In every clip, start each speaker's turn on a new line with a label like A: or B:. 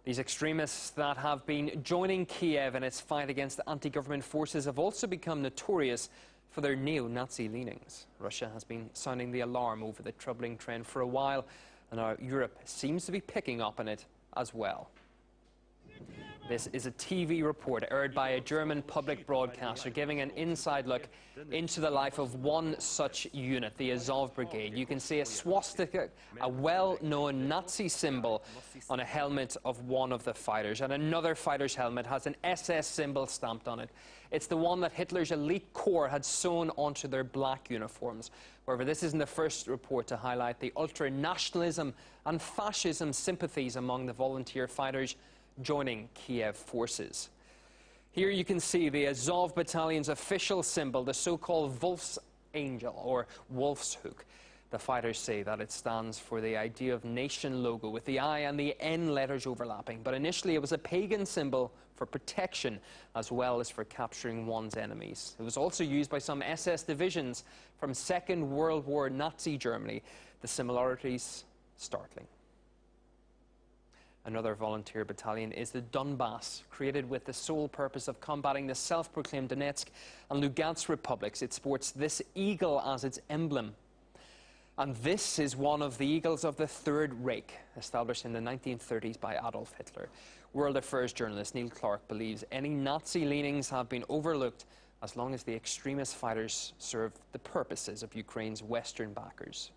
A: These extremists that have been joining Kiev in its fight against anti-government forces have also become notorious for their neo-Nazi leanings. Russia has been sounding the alarm over the troubling trend for a while, and now Europe seems to be picking up on it as well. This is a TV report aired by a German public broadcaster giving an inside look into the life of one such unit, the Azov Brigade. You can see a swastika, a well-known Nazi symbol, on a helmet of one of the fighters, and another fighter's helmet has an SS symbol stamped on it. It's the one that Hitler's elite corps had sewn onto their black uniforms. However, this isn't the first report to highlight the ultra-nationalism and fascism sympathies among the volunteer fighters joining Kiev forces. Here you can see the Azov Battalion's official symbol, the so-called Wolf's Angel, or Wolf's Hook. The fighters say that it stands for the idea of nation logo, with the I and the N letters overlapping. But initially it was a pagan symbol for protection, as well as for capturing one's enemies. It was also used by some SS divisions from Second World War Nazi Germany. The similarities startling. Another volunteer battalion is the Donbass, created with the sole purpose of combating the self-proclaimed Donetsk and Lugansk republics. It sports this eagle as its emblem. And this is one of the eagles of the Third Reich, established in the 1930s by Adolf Hitler. World Affairs journalist Neil Clark believes any Nazi leanings have been overlooked as long as the extremist fighters serve the purposes of Ukraine's Western backers.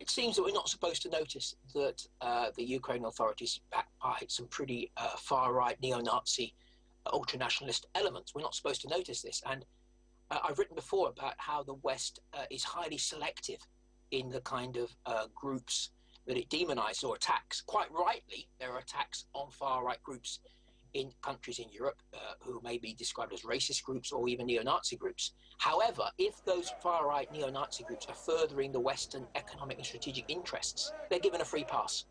B: It seems that we're not supposed to notice that the Ukrainian authorities backed by some pretty far-right neo-Nazi ultra-nationalist elements. We're not supposed to notice this. And I've written before about how the West is highly selective in the kind of groups that it demonizes or attacks. Quite rightly, there are attacks on far-right groups in countries in Europe who may be described as racist groups or even neo-Nazi groups. However, if those far-right neo-Nazi groups are furthering the Western economic and strategic interests, they're given a free pass.